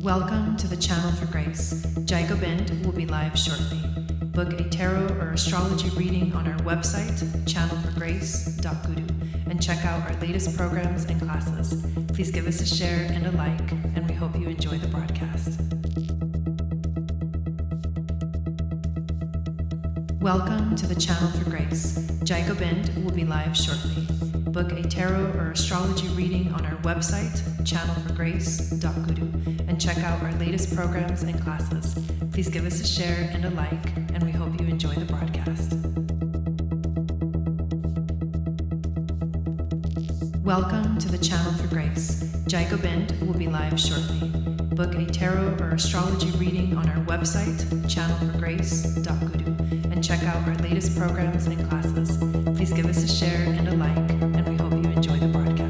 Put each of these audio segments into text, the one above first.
Welcome to the Channel for Grace. Gobind will be live shortly. Book a tarot or astrology reading on our website, channelforgrace.guru, and check out our latest programs and classes. Please give us a share and a like, and we hope you enjoy the broadcast. Welcome to the Channel for Grace. Gobind will be live shortly. Book a tarot or astrology reading on our website, channelforgrace.guru, and check out our latest programs and classes. Please give us a share and a like, and we hope you enjoy the broadcast. Welcome to the Channel for Grace. Gobind will be live shortly. Book a tarot or astrology reading on our website, channelforgrace.guru, and check out our latest programs and classes. Please give us a share and a like, and we hope you enjoy the broadcast.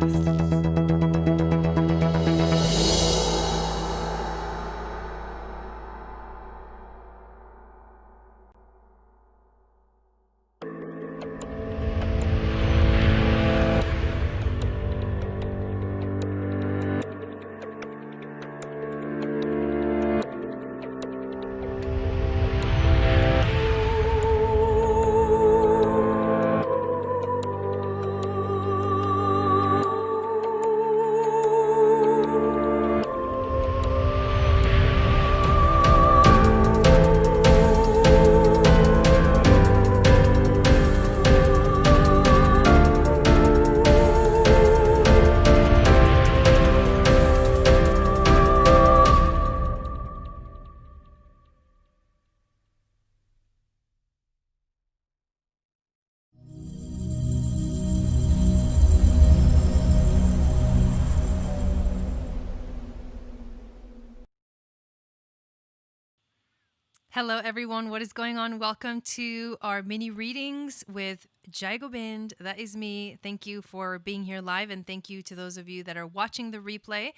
Hello everyone, what is going on? Welcome to our mini readings with Gobind. That is me. Thank you for being here live, and thank you to those of you that are watching the replay.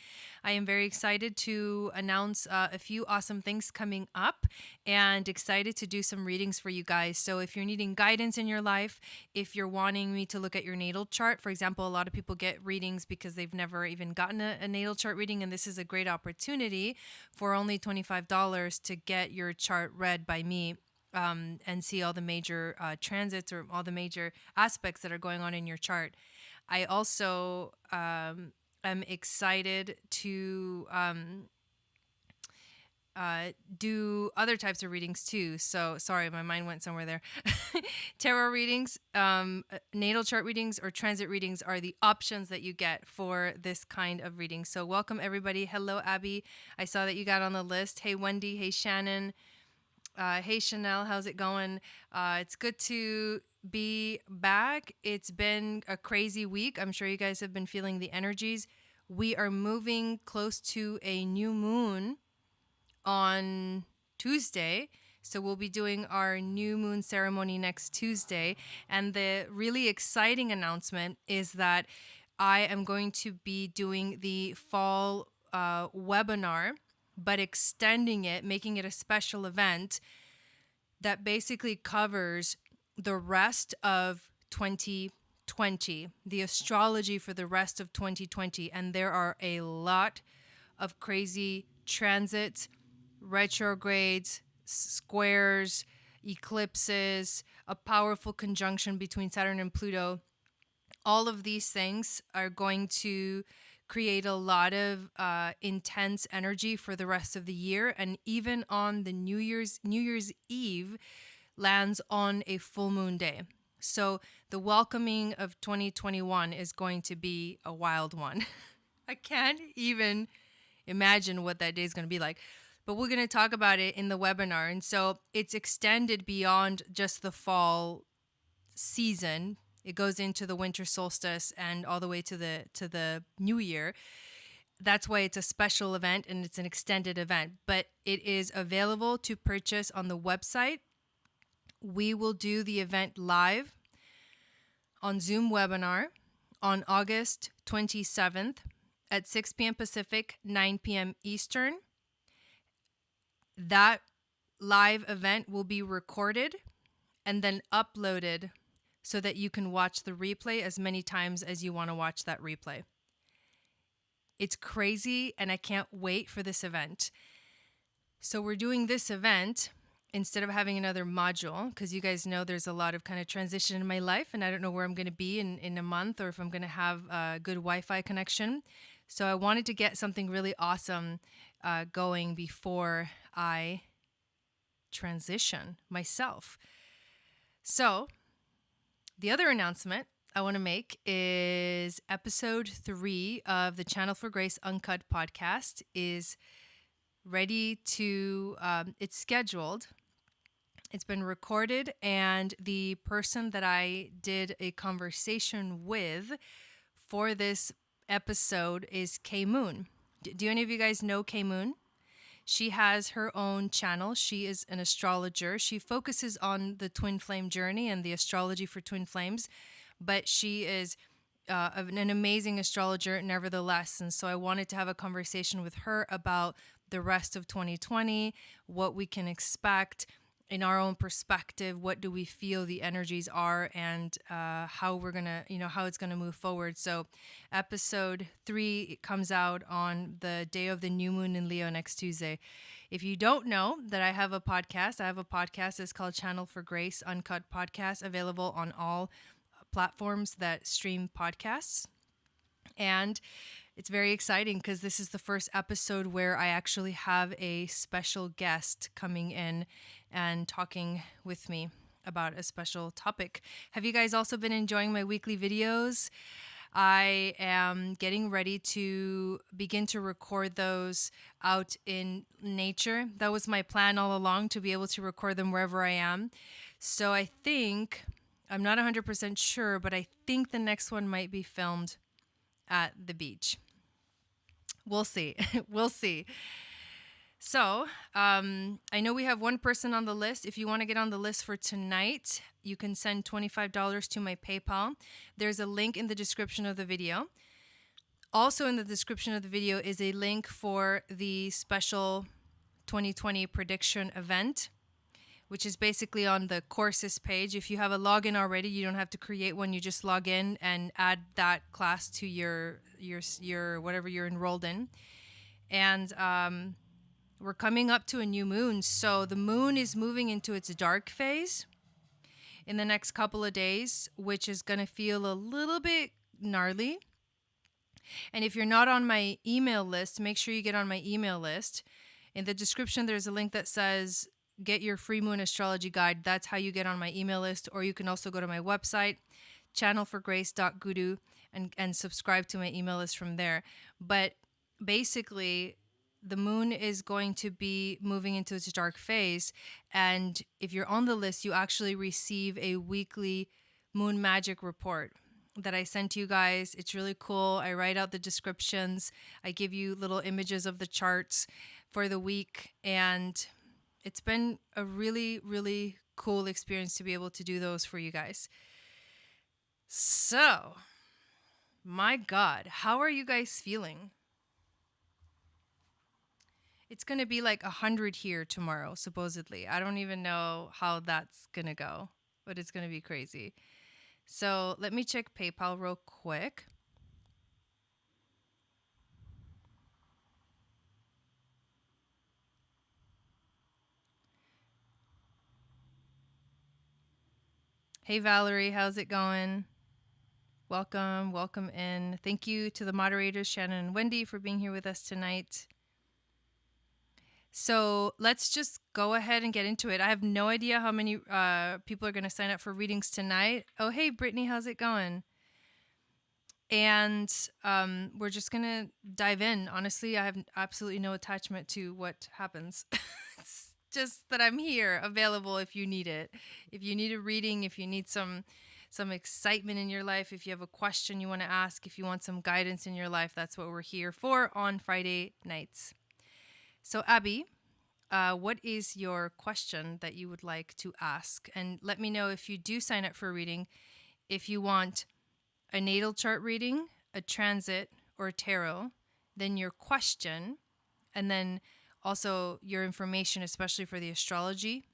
I am very excited to announce a few awesome things coming up and excited to do some readings for you guys. So if you're needing guidance in your life, if you're wanting me to look at your natal chart, for example, a lot of people get readings because they've never even gotten a natal chart reading, and this is a great opportunity for only $25 to get your chart read by me. And see all the major transits or all the major aspects that are going on in your chart. I also am excited to do other types of readings too. So sorry, my mind went somewhere there. Tarot readings, natal chart readings, or transit readings are the options that you get for this kind of reading. So welcome everybody. Hello, Abby. I saw that you got on the list. Hey, Wendy. Hey, Shannon. Hey Chanel, how's it going? It's good to be back. It's been a crazy week. I'm sure you guys have been feeling the energies. We are moving close to a new moon on Tuesday. So we'll be doing our new moon ceremony next Tuesday. And the really exciting announcement is that I am going to be doing the fall webinar, but extending it, making it a special event that basically covers the rest of 2020, the astrology for the rest of 2020. And there are a lot of crazy transits, retrogrades, squares, eclipses, a powerful conjunction between Saturn and Pluto. All of these things are going to create a lot of intense energy for the rest of the year, and even on the New Year's Eve lands on a full moon day. So the welcoming of 2021 is going to be a wild one. I can't even imagine what that day is going to be like, but we're going to talk about it in the webinar. And so it's extended beyond just the fall season. It goes into the winter solstice and all the way to the new year. That's why it's a special event and it's an extended event, but it is available to purchase on the website. We will do the event live on Zoom webinar on August 27th at 6 p.m. Pacific, 9 p.m. Eastern. That live event will be recorded and then uploaded so that you can watch the replay as many times as you want to watch that replay. It's crazy, and I can't wait for this event. So we're doing this event instead of having another module, because you guys know there's a lot of kind of transition in my life, and I don't know where I'm going to be in a month, or if I'm going to have a good Wi-Fi connection. So I wanted to get something really awesome going before I transition myself. So the other announcement I want to make is episode 3 of the Channel for Grace Uncut podcast is ready to, it's scheduled. It's been recorded, and the person that I did a conversation with for this episode is K Moon. Do any of you guys know K Moon? She has her own channel. She is an astrologer. She focuses on the twin flame journey and the astrology for twin flames, but she is an amazing astrologer nevertheless. And so I wanted to have a conversation with her about the rest of 2020, what we can expect in our own perspective, what do we feel the energies are, and how we're gonna, how it's gonna move forward. So episode 3 comes out on the day of the new moon in Leo next Tuesday. If you don't know that I have a podcast, It's called Channel for Grace Uncut Podcast, available on all platforms that stream podcasts. And it's very exciting because this is the first episode where I actually have a special guest coming in and talking with me about a special topic. Have you guys also been enjoying my weekly videos? I am getting ready to begin to record those out in nature. That was my plan all along, to be able to record them wherever I am. So I think, I'm not 100% sure, but I think the next one might be filmed at the beach. We'll see. We'll see. So I know we have one person on the list. If you want to get on the list for tonight, you can send $25 to my PayPal. There's a link in the description of the video. Also in the description of the video is a link for the special 2020 prediction event, which is basically on the courses page. If you have a login already, you don't have to create one. You just log in and add that class to your whatever you're enrolled in. And we're coming up to a new moon. So the moon is moving into its dark phase in the next couple of days, which is going to feel a little bit gnarly. And if you're not on my email list, make sure you get on my email list. In the description, there's a link that says get your free moon astrology guide. That's how you get on my email list. Or you can also go to my website, channelforgrace.guru, and subscribe to my email list from there. But basically, the moon is going to be moving into its dark phase. And if you're on the list, you actually receive a weekly moon magic report that I send to you guys. It's really cool. I write out the descriptions. I give you little images of the charts for the week. And it's been a really, really cool experience to be able to do those for you guys. So, my God, how are you guys feeling? It's going to be like 100 here tomorrow, supposedly. I don't even know how that's going to go, but it's going to be crazy. So let me check PayPal real quick. Hey, Valerie, how's it going? Welcome in. Thank you to the moderators, Shannon and Wendy, for being here with us tonight. So let's just go ahead and get into it. I have no idea how many people are going to sign up for readings tonight. Oh, hey, Brittany, how's it going? And we're just going to dive in. Honestly, I have absolutely no attachment to what happens. It's just that I'm here, available if you need it. If you need a reading, if you need some excitement in your life, if you have a question you want to ask, if you want some guidance in your life, that's what we're here for on Friday nights. So Abby, what is your question that you would like to ask? And let me know if you do sign up for a reading, if you want a natal chart reading, a transit, or a tarot, then your question, and then also your information, especially for the astrology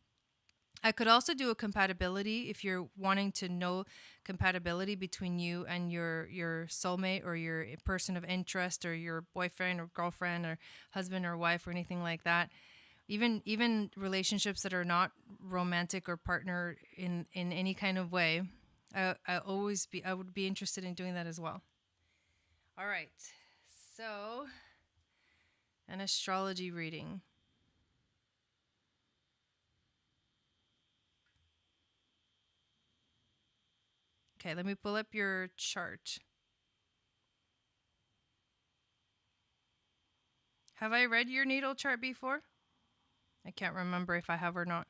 I could also do a compatibility if you're wanting to know compatibility between you and your soulmate or your person of interest or your boyfriend or girlfriend or husband or wife or anything like that. Even relationships that are not romantic or partner in any kind of way. I would be interested in doing that as well. All right. So, an astrology reading. Okay, let me pull up your chart. Have I read your natal chart before? I can't remember if I have or not.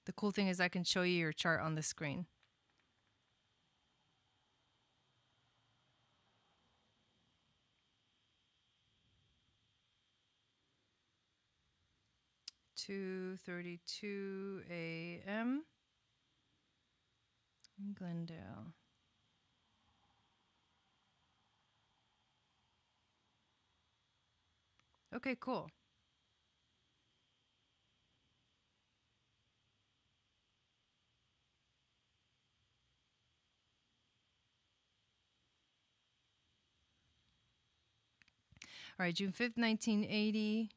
The cool thing is I can show you your chart on the screen. "2:32 a.m. in Glendale." Okay, cool. All right, June 5th, 1980,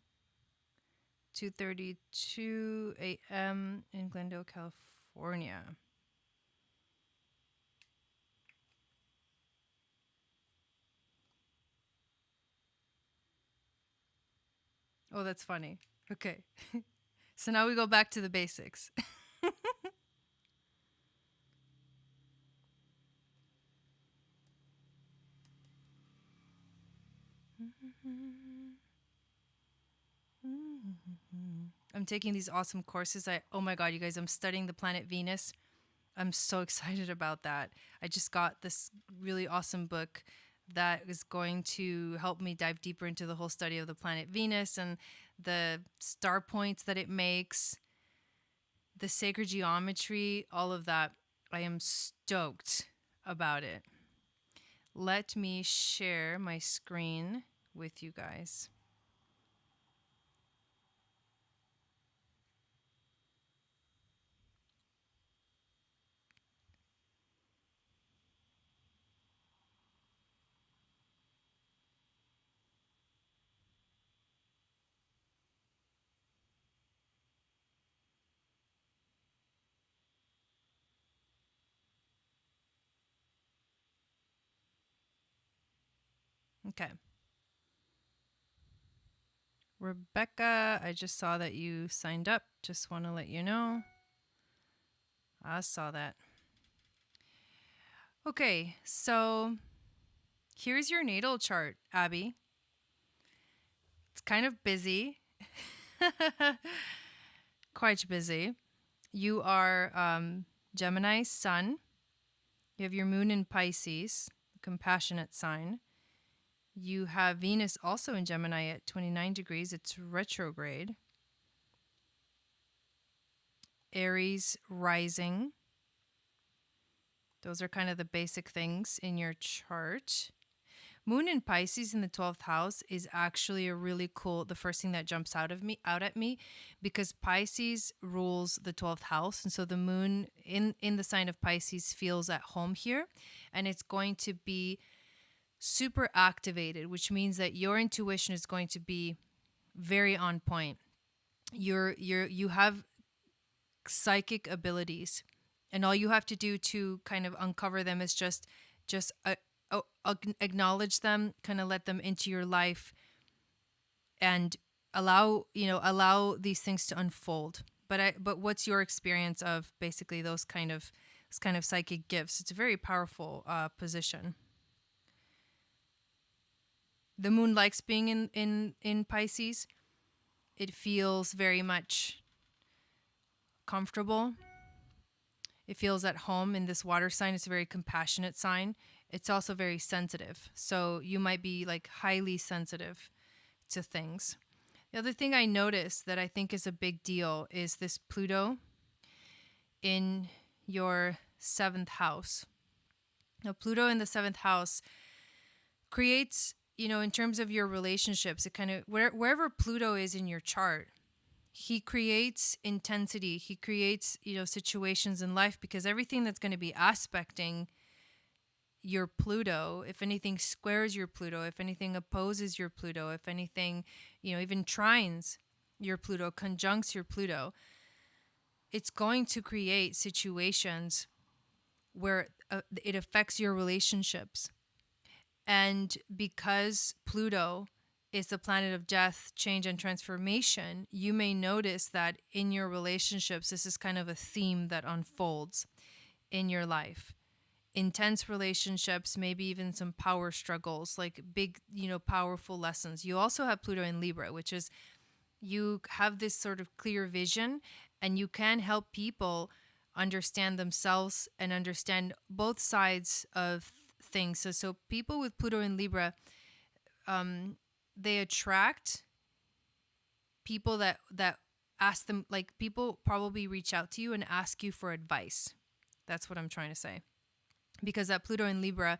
2:32 a.m. in Glendale, California. Oh, that's funny. Okay. So now we go back to the basics. I'm taking these awesome courses. Oh my god, you guys, I'm studying the planet Venus. I'm so excited about that. I just got this really awesome book that is going to help me dive deeper into the whole study of the planet Venus and the star points that it makes, the sacred geometry, all of that. I am stoked about it. Let me share my screen with you guys. Okay. Rebecca, I just saw that you signed up. Just want to let you know. I saw that. Okay, so here's your natal chart, Abby. It's kind of busy. Quite busy. You are Gemini sun. You have your moon in Pisces, compassionate sign. You have Venus also in Gemini at 29 degrees. It's retrograde. Aries rising. Those are kind of the basic things in your chart. Moon in Pisces in the 12th house is actually a really cool, the first thing that jumps out at me, because Pisces rules the 12th house. And so the moon in the sign of Pisces feels at home here. And it's going to be super activated, which means that your intuition is going to be very on point. You have psychic abilities, and all you have to do to kind of uncover them is just acknowledge them, kind of let them into your life, and allow these things to unfold. But what's your experience of basically those kind of psychic gifts? It's a very powerful position. The moon likes being in Pisces. It feels very much comfortable. It feels at home in this water sign. It's a very compassionate sign. It's also very sensitive. So you might be like highly sensitive to things. The other thing I noticed that I think is a big deal is this Pluto in your 7th house. Now, Pluto in the 7th house creates, in terms of your relationships, it kind of, wherever Pluto is in your chart, he creates intensity. He creates, situations in life, because everything that's going to be aspecting your Pluto, if anything squares your Pluto, if anything opposes your Pluto, if anything, even trines your Pluto, conjuncts your Pluto, it's going to create situations where it affects your relationships. And because Pluto is the planet of death, change, and transformation, you may notice that in your relationships, this is kind of a theme that unfolds in your life. Intense relationships, maybe even some power struggles, like big, powerful lessons. You also have Pluto in Libra, which is you have this sort of clear vision, and you can help people understand themselves and understand both sides of things. So people with Pluto in Libra, they attract people that ask them, like, people probably reach out to you and ask you for advice. That's what I'm trying to say. Because that Pluto in Libra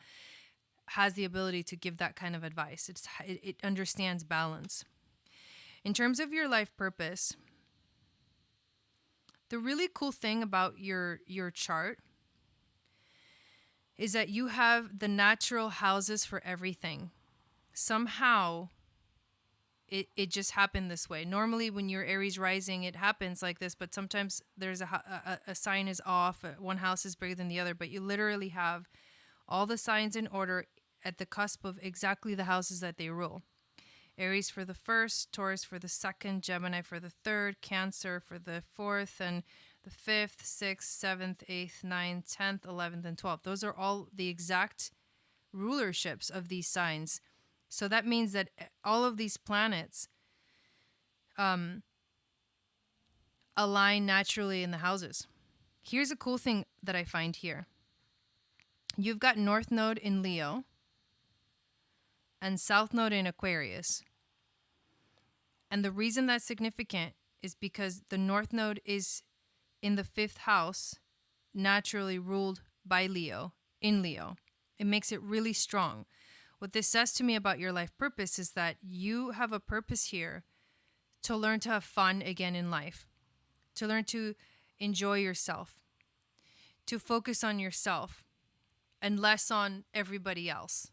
has the ability to give that kind of advice. It understands balance. In terms of your life purpose, the really cool thing about your chart is that you have the natural houses for everything. Somehow, it just happened this way. Normally, when you're Aries rising, it happens like this, but sometimes there's a sign is off, one house is bigger than the other, but you literally have all the signs in order at the cusp of exactly the houses that they rule. Aries for the first, Taurus for the second, Gemini for the third, Cancer for the fourth, and the fifth, sixth, seventh, eighth, ninth, 10th, 11th, and 12th. Those are all the exact rulerships of these signs. So that means that all of these planets align naturally in the houses. Here's a cool thing that I find here. You've got North Node in Leo and South Node in Aquarius. And the reason that's significant is because the North Node is in the 5th house, naturally ruled by Leo, in Leo. It makes it really strong. What this says to me about your life purpose is that you have a purpose here to learn to have fun again in life, to learn to enjoy yourself, to focus on yourself and less on everybody else,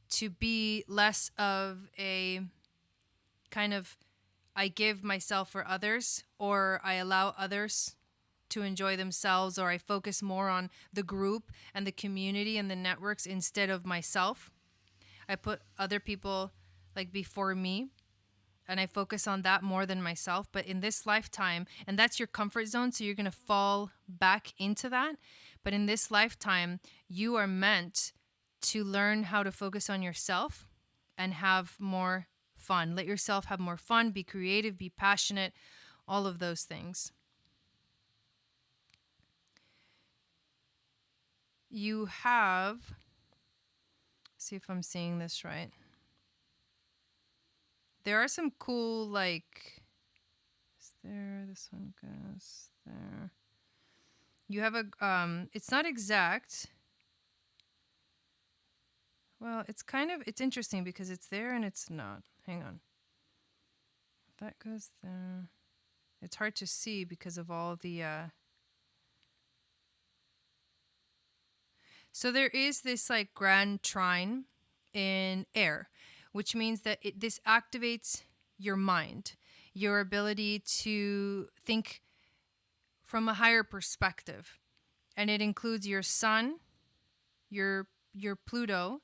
to be less of a kind of I give myself for others, or I allow others to enjoy themselves, or I focus more on the group and the community and the networks instead of myself. I put other people like before me, and I focus on that more than myself. But in this lifetime, and that's your comfort zone, so you're going to fall back into that. But in this lifetime, you are meant to learn how to focus on yourself and have more fun. Let yourself have more fun, be creative, be passionate, all of those things. You have, see if I'm seeing this right. There are some cool, like, is there, this one goes there. You have a, it's not exact. Well, it's kind of, it's interesting because it's there and it's not. Hang on. That goes there. It's hard to see because of all the, so there is this like grand trine in air, which means that this activates your mind, your ability to think from a higher perspective. And it includes your sun, your Pluto,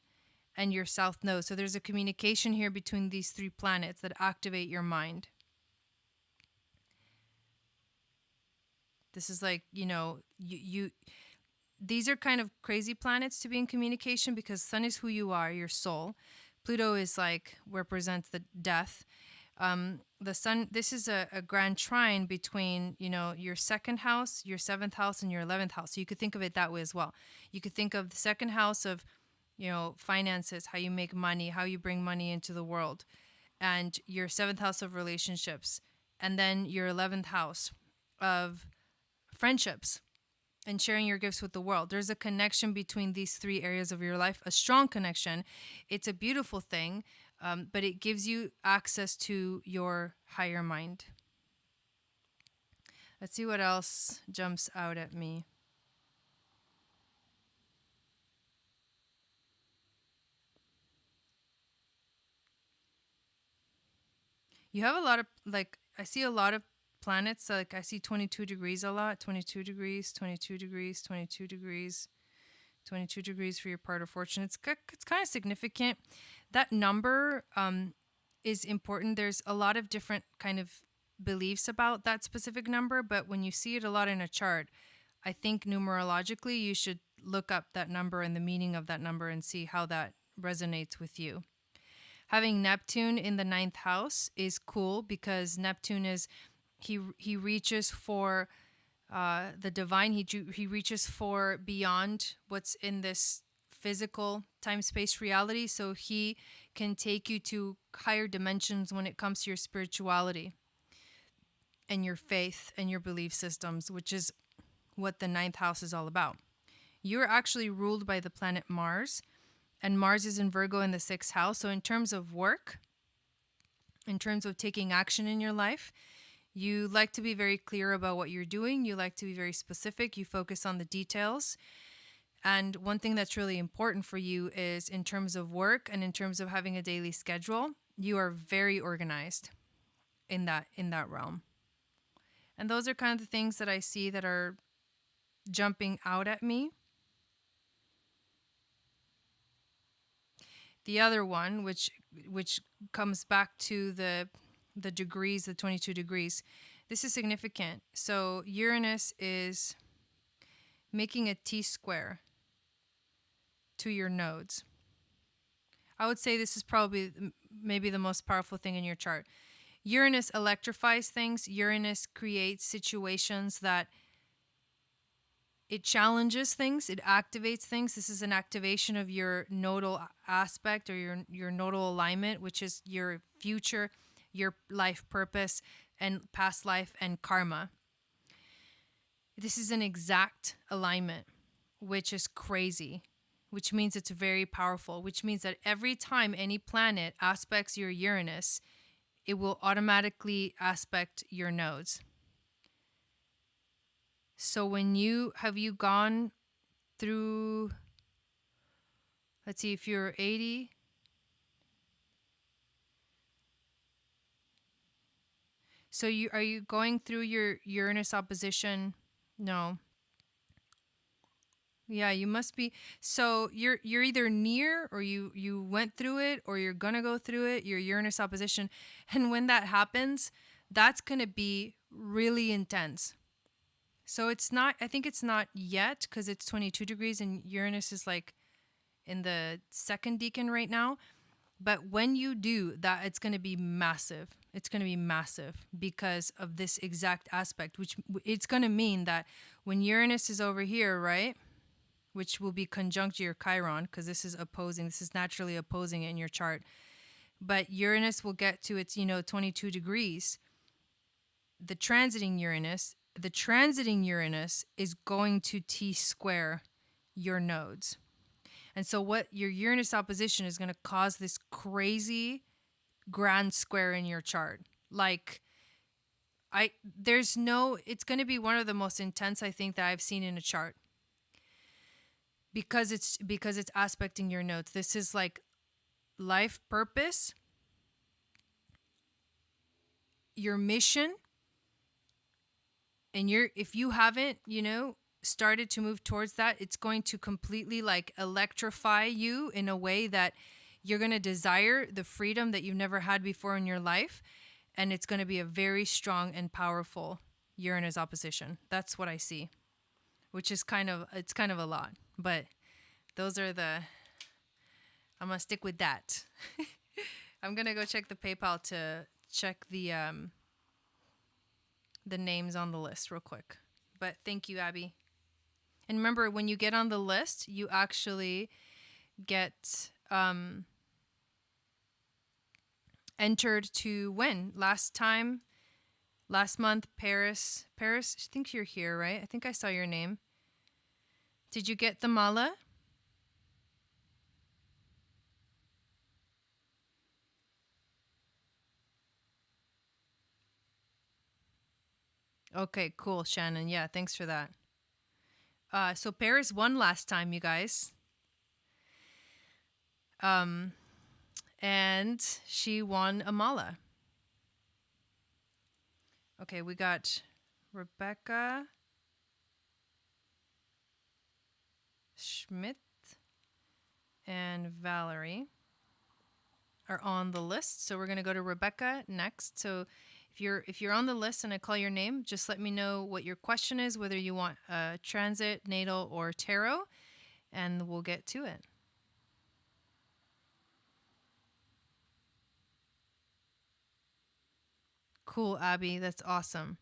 and your South Node. So there's a communication here between these 3 planets that activate your mind. This is like, you these are kind of crazy planets to be in communication, because Sun is who you are, your soul. Pluto is like represents the death. The Sun, this is a grand trine between, your 2nd house, your 7th house, and your 11th house. So you could think of it that way as well. You could think of the 2nd house of, finances, how you make money, how you bring money into the world, and your 7th house of relationships, and then your 11th house of friendships and sharing your gifts with the world. There's a connection between these 3 areas of your life, a strong connection. It's a beautiful thing, but it gives you access to your higher mind. Let's see what else jumps out at me. You have a lot of, like, I see a lot of planets. Like, I see 22 degrees a lot. 22 degrees, 22 degrees, 22 degrees, 22 degrees for your part of fortune. It's kind of significant. That number is important. There's a lot of different kind of beliefs about that specific number, but when you see it a lot in a chart, I think numerologically you should look up that number and the meaning of that number and see how that resonates with you. Having Neptune in the 9th house is cool because Neptune is, he reaches for the divine. He reaches for beyond what's in this physical time-space reality, so he can take you to higher dimensions when it comes to your spirituality and your faith and your belief systems, which is what the 9th house is all about. You're actually ruled by the planet Mars, and Mars is in Virgo in the 6th house. So in terms of work, in terms of taking action in your life, you like to be very clear about what you're doing. You like to be very specific. You focus on the details. And one thing that's really important for you is in terms of work and in terms of having a daily schedule, you are very organized in that realm. And those are kind of the things that I see that are jumping out at me. The other one, which comes back to the degrees, the 22 degrees, this is significant. So Uranus is making a T-square to your nodes. I would say this is probably maybe the most powerful thing in your chart. Uranus electrifies things. Uranus creates situations that it challenges things, it activates things. This is an activation of your nodal aspect or your nodal alignment, which is your future, your life purpose, and past life and karma. This is an exact alignment, which is crazy, which means it's very powerful, which means that every time any planet aspects your Uranus, it will automatically aspect your nodes. So when you gone through, let's see, if you're 80, so are you going through your Uranus opposition? No. Yeah, you must be. So you're either near, or you went through it, or you're gonna go through it, your Uranus opposition. And when that happens, that's gonna be really intense. So I think it's not yet because it's 22 degrees and Uranus is like in the 2nd decan right now. But when you do that, it's going to be massive. It's going to be massive because of this exact aspect, which it's going to mean that when Uranus is over here, right, which will be conjunct your Chiron, because this is naturally opposing in your chart. But Uranus will get to its, 22 degrees. The transiting Uranus is going to T-square your nodes. And so what your Uranus opposition is going to cause this crazy grand square in your chart. Like, it's going to be one of the most intense, I think, that I've seen in a chart. Because it's aspecting your nodes. This is like life purpose, your mission, and if you haven't, started to move towards that, it's going to completely like electrify you in a way that you're going to desire the freedom that you've never had before in your life. And it's going to be a very strong and powerful Uranus opposition. That's what I see, which is kind of a lot, but those are I'm going to stick with that. I'm going to go check the PayPal to check the names on the list real quick. But thank you, Abby. And remember, when you get on the list, you actually get entered to win. Last month, Paris, I think you're here, right? I think I saw your name. Did you get the mala? Okay, cool, Shannon. Yeah, thanks for that. So Paris won last time, you guys. And she won a mala. Okay, we got Rebecca Schmidt and Valerie are on the list. So we're gonna go to Rebecca next. So if you're on the list and I call your name, just let me know what your question is, whether you want transit, natal, or tarot, and we'll get to it. Cool, Abby. That's awesome.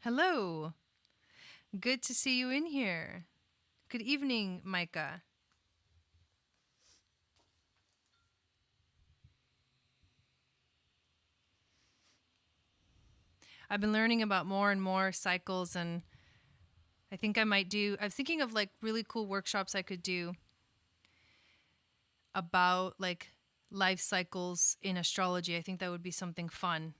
Hello. Good to see you in here. Good evening, Micah. I've been learning about more and more cycles, and I think I'm thinking of like really cool workshops I could do about like life cycles in astrology. I think that would be something fun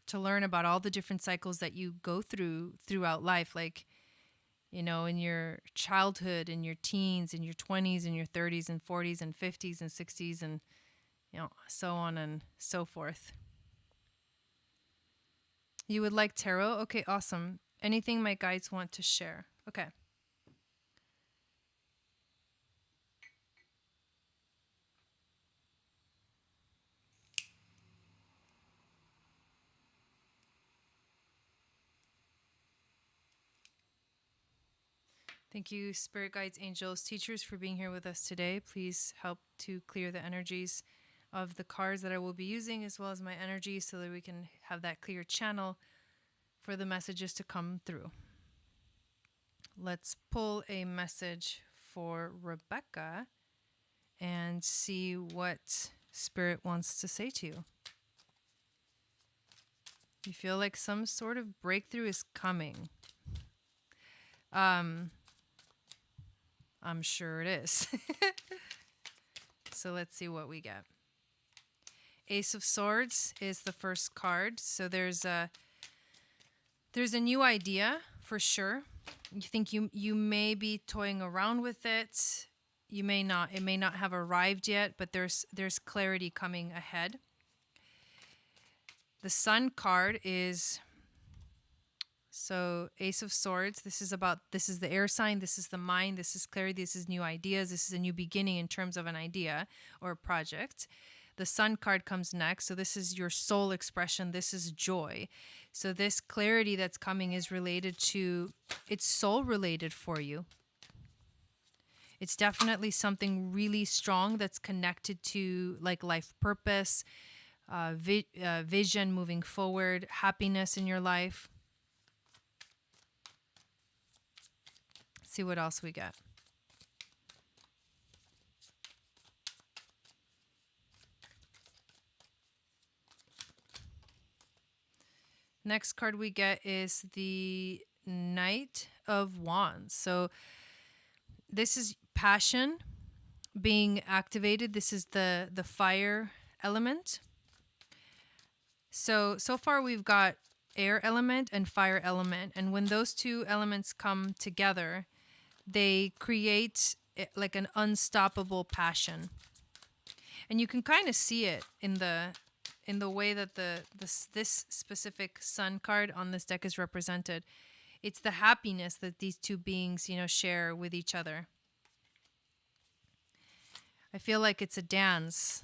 to learn about all the different cycles that you go through throughout life, like, you know, in your childhood, in your teens, in your 20s, in your 30s and 40s and 50s and 60s, and, you know, so on and so forth. You would like tarot? Okay, awesome. Anything my guides want to share? Okay. Thank you, spirit guides, angels, teachers, for being here with us today. Please help to clear the energies of the cards that I will be using, as well as my energy, so that we can have that clear channel for the messages to come through. Let's pull a message for Rebecca and see what spirit wants to say to you. You feel like some sort of breakthrough is coming. I'm sure it is. So let's see what we get. Ace of Swords is the first card. So there's a new idea for sure. You think you may be toying around with it. You may not. It may not have arrived yet, but there's clarity coming ahead. The Sun card is, so Ace of Swords, this is the air sign, this is the mind, this is clarity, this is new ideas, this is a new beginning in terms of an idea or a project. The Sun card comes next, so this is your soul expression, this is joy. So this clarity that's coming is related to, it's soul related for you. It's definitely something really strong that's connected to like life purpose, vision moving forward, happiness in your life. See what else we get. Next card we get is the Knight of Wands. So this is passion being activated. This is the fire element. So far we've got air element and fire element. And when those two elements come together, they create like an unstoppable passion. And you can kind of see it in the way that this specific Sun card on this deck is represented. It's the happiness that these two beings, you know, share with each other. I feel like it's a dance,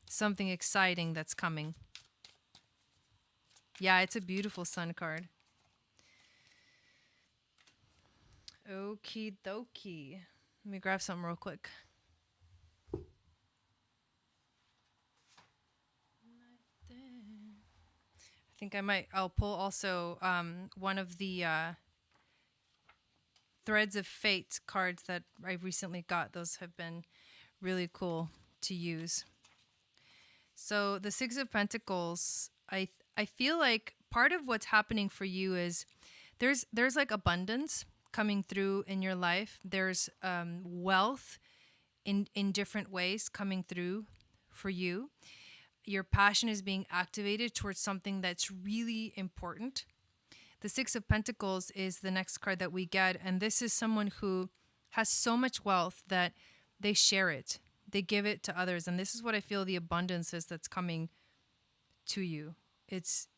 something exciting that's coming. Yeah, it's a beautiful Sun card. Okie dokie. Let me grab something real quick. I think I'll pull also one of the Threads of Fate cards that I recently got. Those have been really cool to use. So the Six of Pentacles, I feel like part of what's happening for you is there's like abundance coming through in your life. There's wealth in different ways coming through for you. your passion is being activated towards something that's really important. The Six of Pentacles is the next card that we get. And this is someone who has so much wealth that they share it. They give it to others. And this is what I feel the abundance is that's coming to you. It's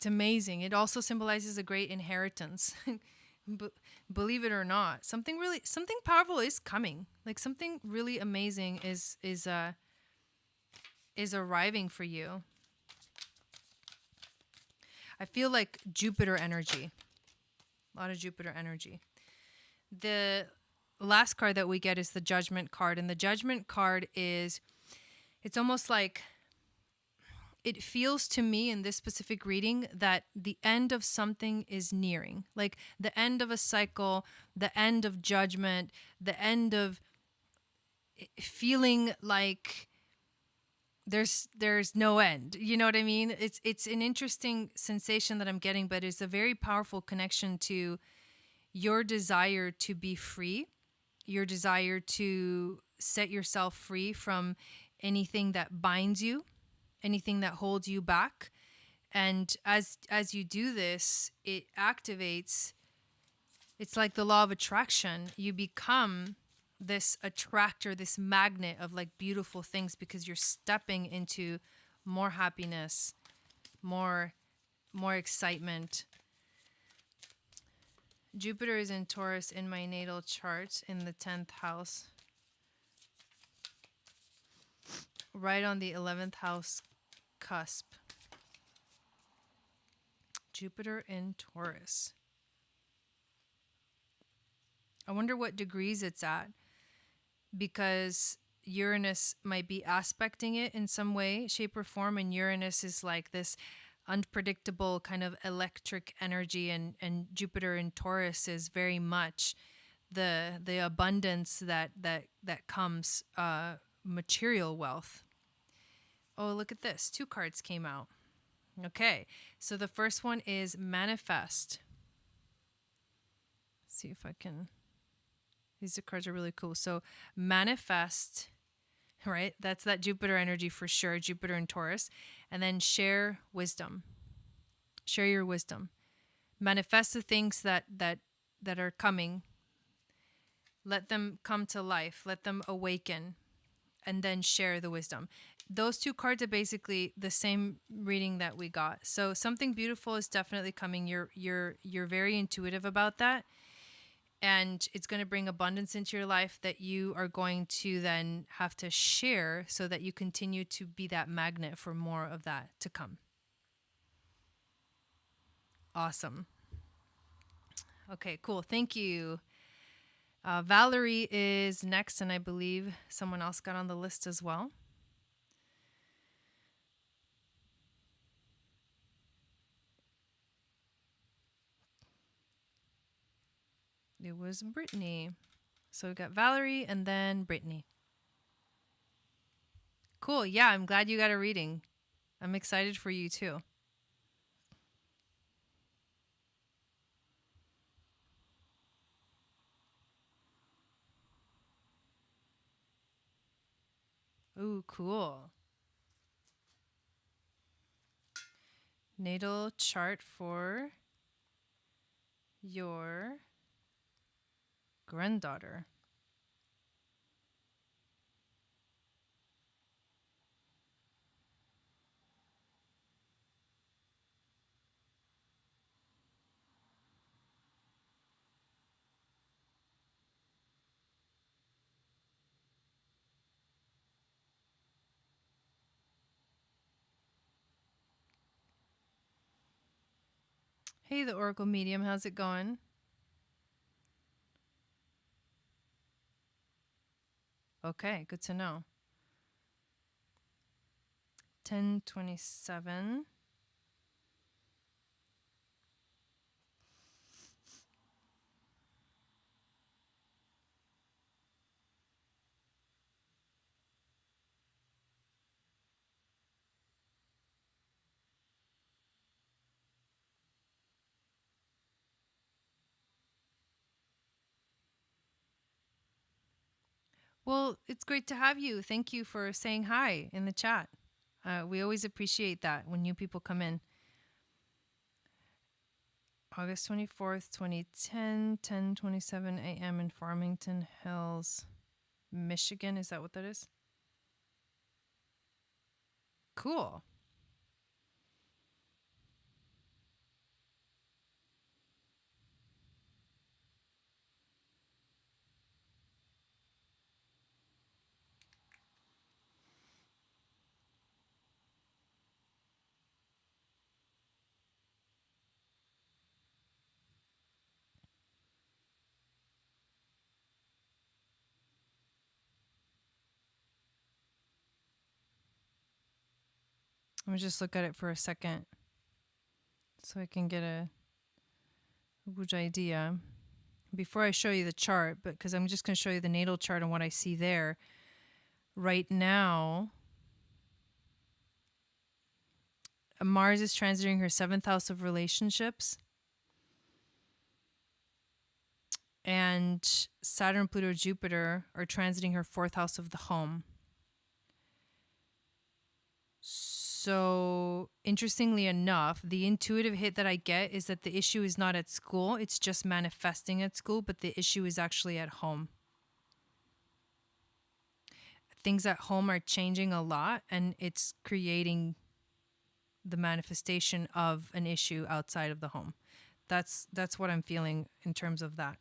amazing. It also symbolizes a great inheritance. Believe it or not, something powerful is coming. Like something really amazing is arriving for you. I feel like Jupiter energy. A lot of Jupiter energy. The last card that we get is the Judgment card. And the Judgment card is, it's almost like, it feels to me in this specific reading that the end of something is nearing. Like the end of a cycle, the end of judgment, the end of feeling like there's no end. You know what I mean? It's an interesting sensation that I'm getting, but it's a very powerful connection to your desire to be free, your desire to set yourself free from anything that binds you, anything that holds you back. And as you do this, it activates, it's like the law of attraction. You become this attractor, this magnet of like beautiful things because you're stepping into more happiness, more excitement. Jupiter is in Taurus in my natal chart in the 10th house, right on the 11th house cusp. Jupiter in Taurus. I wonder what degrees it's at, because Uranus might be aspecting it in some way, shape, or form, and Uranus is like this unpredictable kind of electric energy, and Jupiter in Taurus is very much the abundance that comes, material wealth. Oh, look at this. 2 cards came out. Okay, so the first one is manifest. Let's see if I can. These cards are really cool. So manifest, right? That's that Jupiter energy for sure, Jupiter and Taurus. And then share wisdom. Share your wisdom. Manifest the things that are coming. Let them come to life. Let them awaken. And then share the wisdom. Those 2 cards are basically the same reading that we got. So something beautiful is definitely coming. You're very intuitive about that. And it's going to bring abundance into your life that you are going to then have to share so that you continue to be that magnet for more of that to come. Awesome. Okay, cool. Thank you. Valerie is next, and I believe someone else got on the list as well. It was Brittany. So we got Valerie and then Brittany. Cool. Yeah, I'm glad you got a reading. I'm excited for you too. Ooh, cool. Natal chart for your granddaughter. Hey, the Oracle Medium, how's it going? Okay, good to know. 1027. Well, it's great to have you. Thank you for saying hi in the chat. We always appreciate that when new people come in. August 24th, 2010, 10:27 a.m. in Farmington Hills, Michigan. Is that what that is? Cool. Let me just look at it for a second so I can get a good idea. Before I show you the chart, but because I'm just going to show you the natal chart and what I see there. Right now, Mars is transiting her 7th house of relationships. And Saturn, Pluto, Jupiter are transiting her 4th house of the home. So, interestingly enough, the intuitive hit that I get is that the issue is not at school. It's just manifesting at school, but the issue is actually at home. Things at home are changing a lot, and it's creating the manifestation of an issue outside of the home. That's what I'm feeling in terms of that.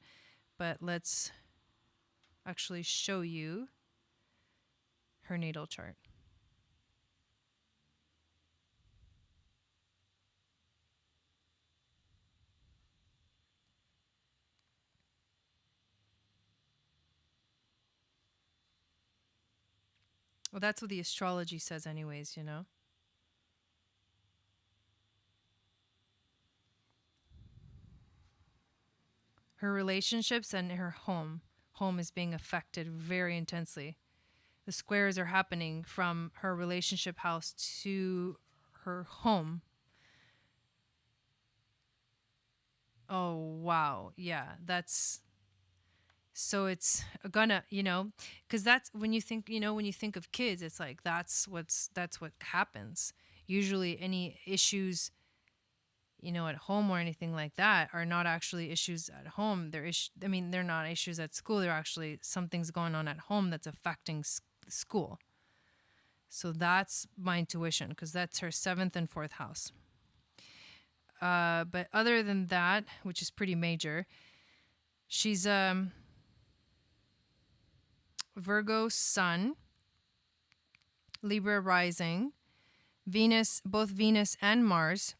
But let's actually show you her natal chart. Well, that's what the astrology says anyways, you know? Her relationships and her home is being affected very intensely. The squares are happening from her relationship house to her home. Oh, wow. Yeah, that's... So it's gonna, because that's when you think, when you think of kids, it's like that's what happens. Usually any issues, at home or anything like that are not actually issues at home. They're not issues at school. They're actually something's going on at home that's affecting school. So that's my intuition, because that's her 7th and 4th house. But other than that, which is pretty major, she's Virgo sun, Libra rising, both Venus and Mars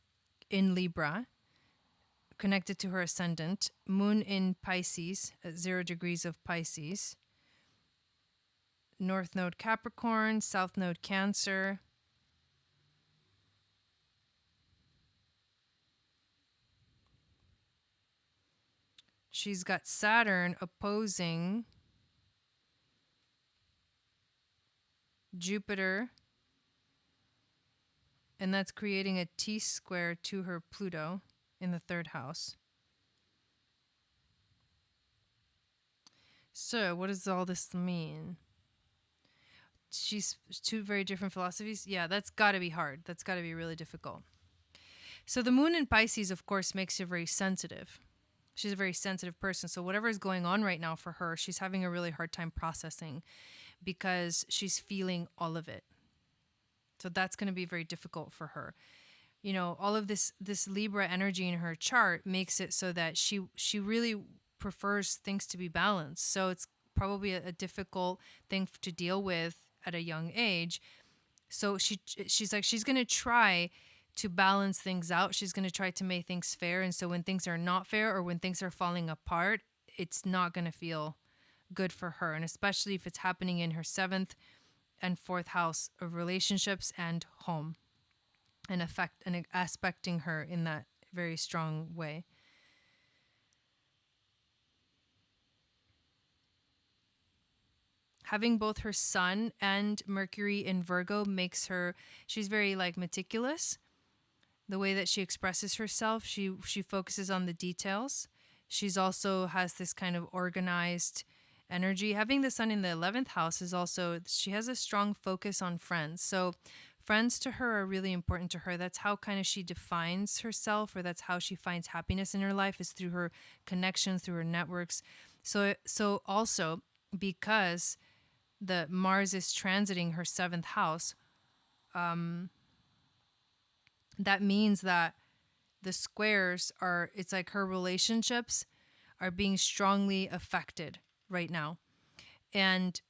in Libra, connected to her ascendant, moon in Pisces at 0 degrees of Pisces, north node Capricorn, south node Cancer. She's got Saturn opposing Jupiter, and that's creating a T-square to her Pluto in the 3rd house. So, what does all this mean? She's 2 very different philosophies. Yeah, that's got to be hard. That's got to be really difficult. So, the moon in Pisces, of course, makes her very sensitive. She's a very sensitive person. So, whatever is going on right now for her, she's having a really hard time processing, because she's feeling all of it. So that's going to be very difficult for her. All of this Libra energy in her chart makes it so that she really prefers things to be balanced. So it's probably a difficult thing to deal with at a young age. So she's like, she's going to try to balance things out. She's going to try to make things fair. And so when things are not fair, or when things are falling apart, it's not going to feel good for her, and especially if it's happening in her 7th and 4th house of relationships and home, and aspecting her in that very strong way. Having both her sun and Mercury in Virgo makes her, she's very meticulous. The way that she expresses herself, she focuses on the details. She's also has this kind of organized energy. Having the sun in the 11th house is also, she has a strong focus on friends. So Friends to her are really important to her. That's how kind of she defines herself, or that's how she finds happiness in her life, is through her connections, through her networks. So also, because the Mars is transiting her 7th house, that means that the squares are, it's like her relationships are being strongly affected right now. And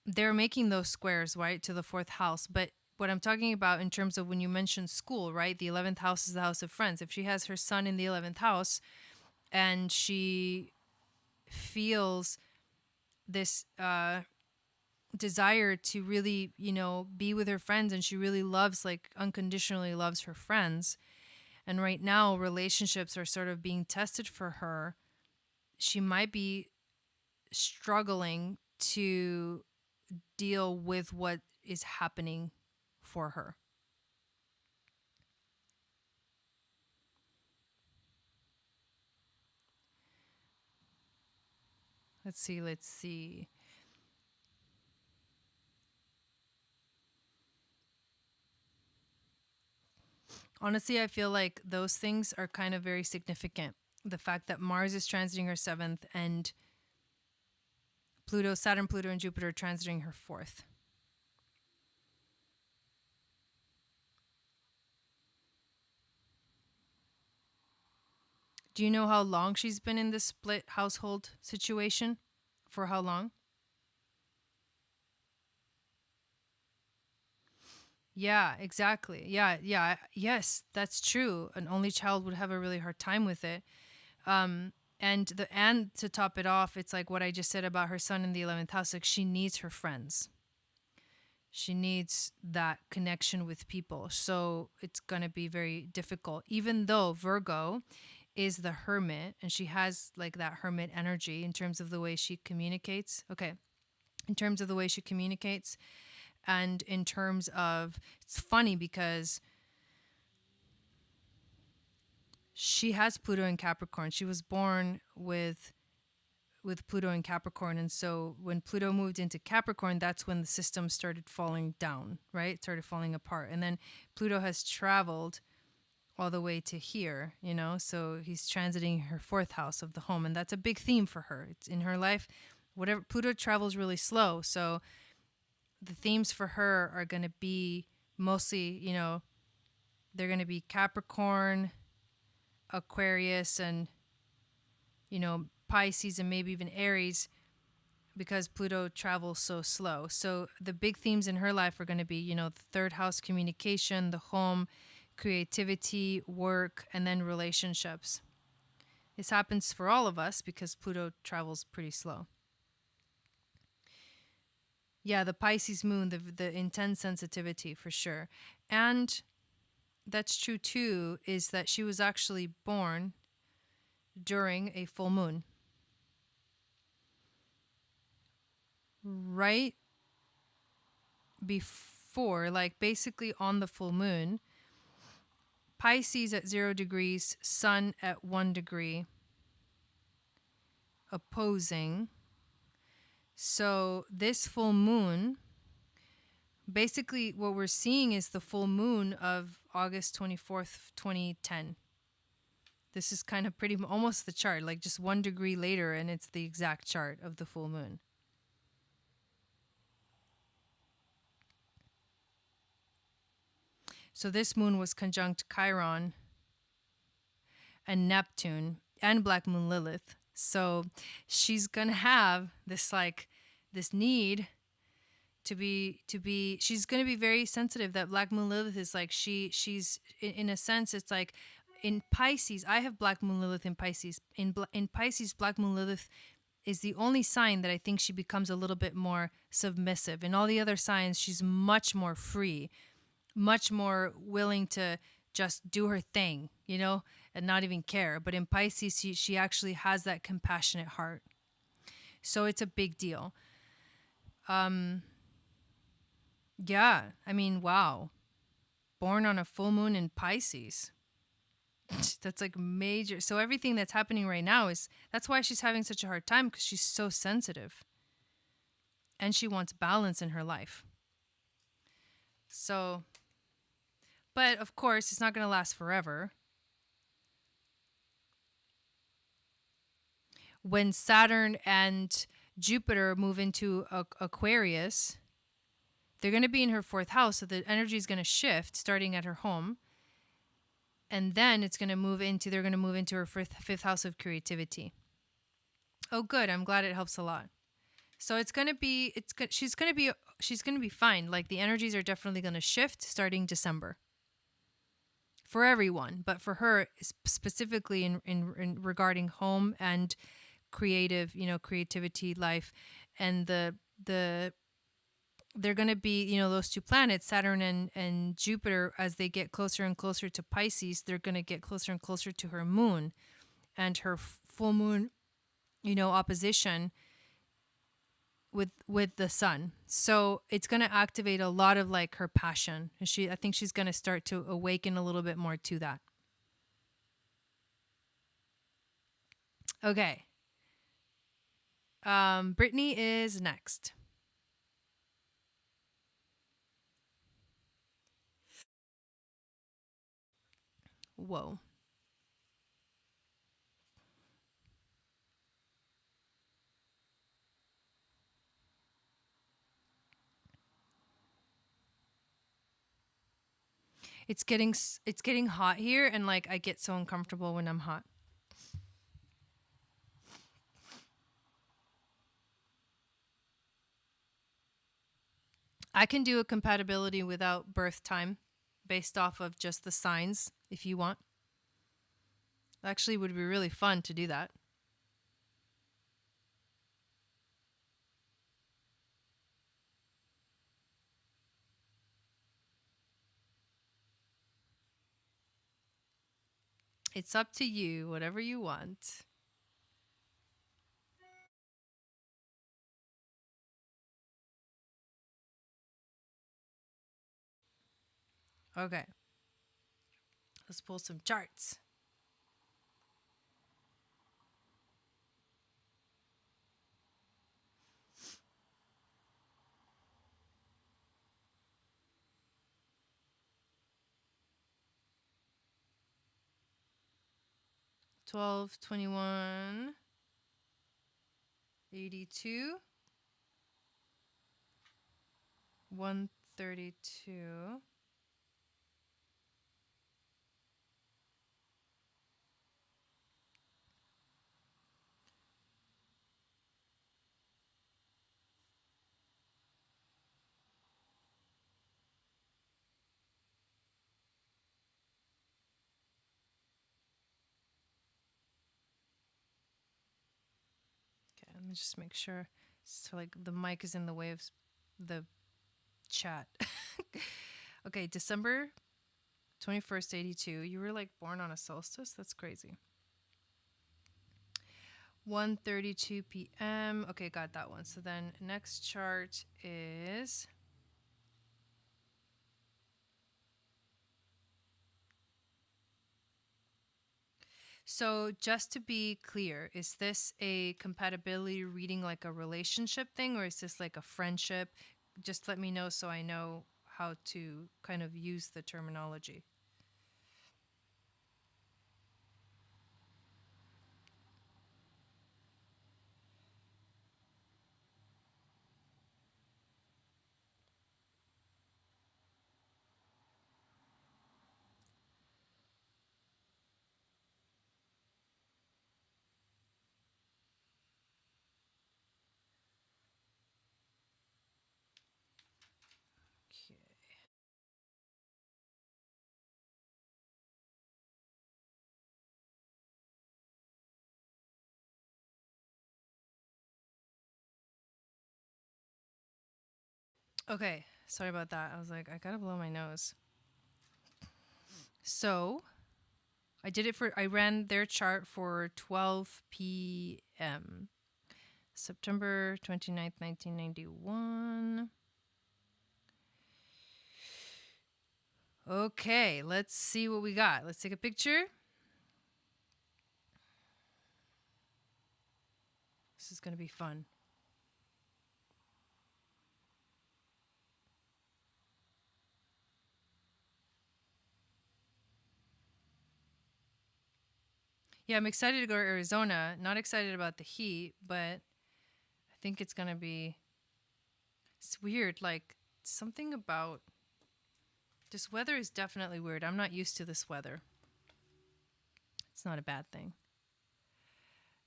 they're making those squares, right, to the 4th house. But what I'm talking about in terms of when you mention school, right, the 11th house is the house of friends. If she has her sun in the 11th house and she feels this desire to really, be with her friends, and she really loves, like unconditionally loves her friends, and right now relationships are sort of being tested for her, she might be struggling to deal with what is happening for her. Let's see. Honestly, I feel like those things are kind of very significant. The fact that Mars is transiting her 7th, and Saturn, Pluto, and Jupiter are transiting her 4th. Do you know how long she's been in this split household situation? For how long? Yeah, exactly. Yes, that's true. An only child would have a really hard time with it. And to top it off, it's like what I just said about her son in the 11th house. Like, she needs her friends. She needs that connection with people. So it's gonna be very difficult. Even though Virgo is the hermit, and she has like that hermit energy in terms of the way she communicates. Okay, in terms of the way she communicates, and in terms of, it's funny because she has Pluto in Capricorn. She was born with Pluto in Capricorn, and so when Pluto moved into Capricorn, that's when the system started falling down, right? It started falling apart. And then Pluto has traveled all the way to here, so he's transiting her 4th house of the home, and that's a big theme for her. It's in her life. Whatever, Pluto travels really slow, so the themes for her are going to be mostly, they're going to be Capricorn, Aquarius, and, Pisces, and maybe even Aries, because Pluto travels so slow. So the big themes in her life are going to be, the 3rd house, communication, the home, creativity, work, and then relationships. This happens for all of us because Pluto travels pretty slow. Yeah, the Pisces moon, the intense sensitivity for sure. And that's true too, is that she was actually born during a full moon. Right before, like basically on the full moon, Pisces at 0 degrees, Sun at 1 degree, opposing. So this full moon, basically what we're seeing is the full moon of August 24th, 2010. This is kind of pretty almost the chart, like just 1 degree later, and it's the exact chart of the full moon. So this moon was conjunct Chiron and Neptune and Black Moon Lilith. So she's gonna have this need to be she's gonna be very sensitive. That Black Moon Lilith is like she's in a sense, it's like in Pisces. I have Black Moon Lilith in Pisces. In Pisces, Black Moon Lilith is the only sign that I think she becomes a little bit more submissive. In all the other signs, she's much more free, much more willing to just do her thing, and not even care. But in Pisces, she actually has that compassionate heart. So it's a big deal. Yeah, I mean, wow. Born on a full moon in Pisces. That's like major. So everything that's happening right now that's why she's having such a hard time, because she's so sensitive. And she wants balance in her life. So But of course, it's not going to last forever. When Saturn and Jupiter move into Aquarius, they're going to be in her fourth house. So the energy is going to shift starting at her home. And then they're going to move into her fifth house of creativity. Oh, good. I'm glad it helps a lot. So she's going to be fine. Like the energies are definitely going to shift starting December. For everyone, but for her specifically in regarding home and creativity, life, and they're going to be, those two planets, Saturn and Jupiter, as they get closer and closer to Pisces, they're going to get closer and closer to her moon and her full moon, opposition with the sun. So it's going to activate a lot of like her passion. And I think she's going to start to awaken a little bit more to that. Okay. Brittany is next. Whoa. It's getting hot here, and like I get so uncomfortable when I'm hot. I can do a compatibility without birth time based off of just the signs if you want. Actually, it would be really fun to do that. It's up to you, whatever you want. Okay. Let's pull some charts. $12, $21, $82, $132. Okay, let me just make sure. So like the mic is in the way of the chat. Okay, December 21st, 82. You were like born on a solstice? That's crazy. 1:32 p.m. Okay, got that one. So then next chart is so just to be clear, is this a compatibility reading like a relationship thing, or is this like a friendship? Just let me know so I know how to kind of use the terminology. Okay, sorry about that. I was like, I gotta blow my nose. So I ran their chart for 12 p.m. September 29th, 1991. Okay, let's see what we got. Let's take a picture. This is going to be fun. Yeah, I'm excited to go to Arizona. Not excited about the heat, but I think it's going to be, it's weird. Like something about this weather is definitely weird. I'm not used to this weather. It's not a bad thing.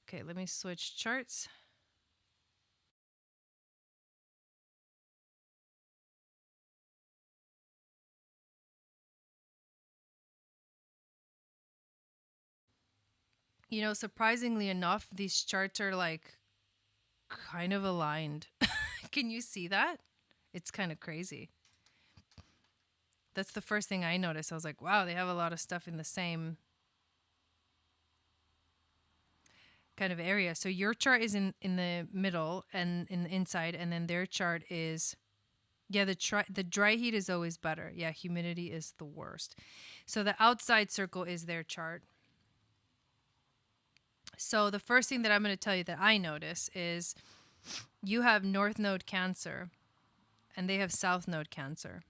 Okay, let me switch charts. You know, surprisingly enough, these charts are like kind of aligned. Can you see that? It's kind of crazy. That's the first thing I noticed. I was like, wow, they have a lot of stuff in the same kind of area. So your chart is in the middle and in the inside, and then their chart is, yeah, the dry heat is always better. Yeah, humidity is the worst. So the outside circle is their chart. So the first thing that I'm going to tell you that I notice is you have North Node Cancer and they have South Node Cancer.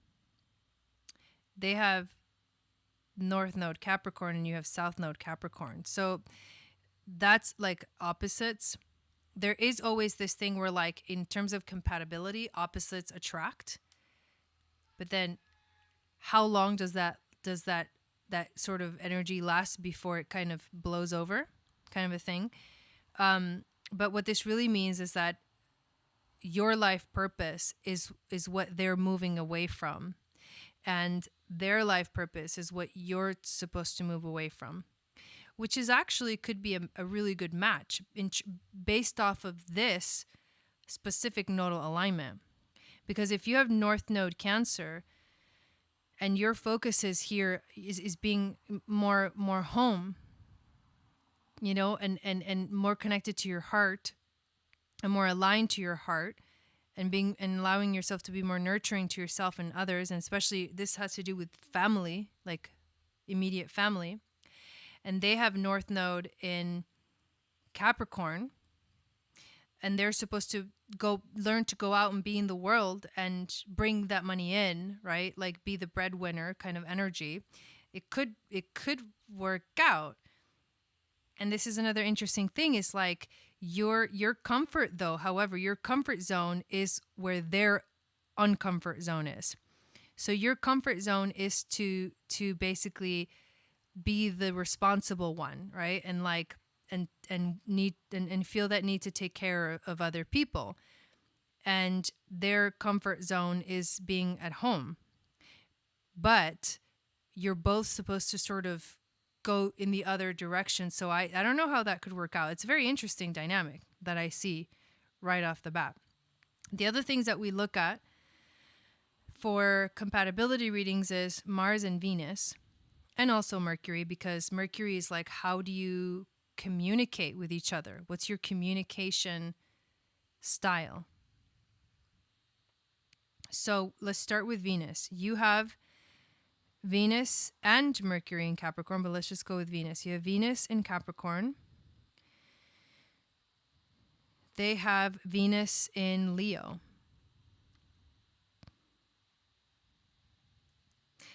They have North Node Capricorn and you have South Node Capricorn. So that's like opposites. There is always this thing where, like, in terms of compatibility, opposites attract. But then how long does that sort of energy last before it kind of blows over, kind of a thing. But what this really means is that your life purpose is what they're moving away from, and their life purpose is what you're supposed to move away from, which is actually could be a really good match based off of this specific nodal alignment. Because if you have North Node Cancer and your focus is here is being more home, you know, and more connected to your heart and more aligned to your heart, and allowing yourself to be more nurturing to yourself and others, and especially this has to do with family, like immediate family. And they have North Node in Capricorn, and they're supposed to learn to go out and be in the world and bring that money in, right? Like be the breadwinner kind of energy. It could work out. And this is another interesting thing, is like your comfort though, however, your comfort zone is where their uncomfort zone is. So your comfort zone is to basically be the responsible one, right? And like and need and feel that need to take care of other people. And their comfort zone is being at home. But you're both supposed to sort of go in the other direction. So I don't know how that could work out. It's a very interesting dynamic that I see right off the bat. The other things that we look at for compatibility readings is Mars and Venus, and also Mercury, because Mercury is like, how do you communicate with each other? What's your communication style? So let's start with Venus. You have Venus and Mercury in Capricorn, but let's just go with Venus. You have Venus in Capricorn. They have Venus in Leo.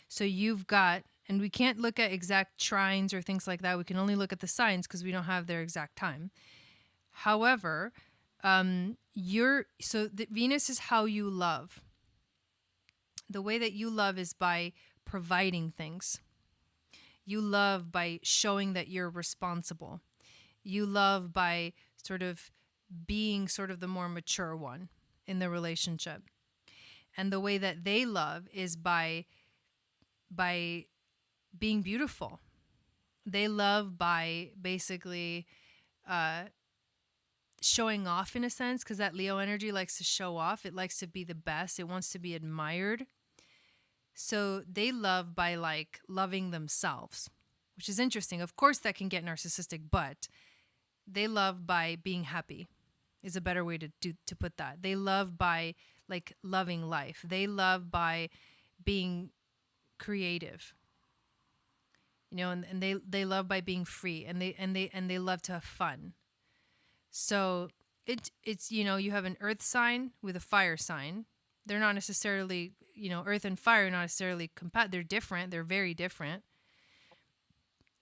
So you've got, and we can't look at exact trines or things like that. We can only look at the signs because we don't have their exact time. However, Venus is how you love. The way that you love is by providing things. You love by showing that you're responsible. You love by sort of being sort of the more mature one in the relationship. And the way that they love is by being beautiful. They love by basically showing off, in a sense, because that Leo energy likes to show off. It likes to be the best. It wants to be admired. So they love by like loving themselves, which is interesting. Of course, that can get narcissistic, but they love by being happy is a better way to put that. They love by like loving life. They love by being creative, you know, and they love by being free, and they love to have fun. So it's, you know, you have an earth sign with a fire sign. They're not necessarily, you know, earth and fire are not necessarily they're different. They're very different.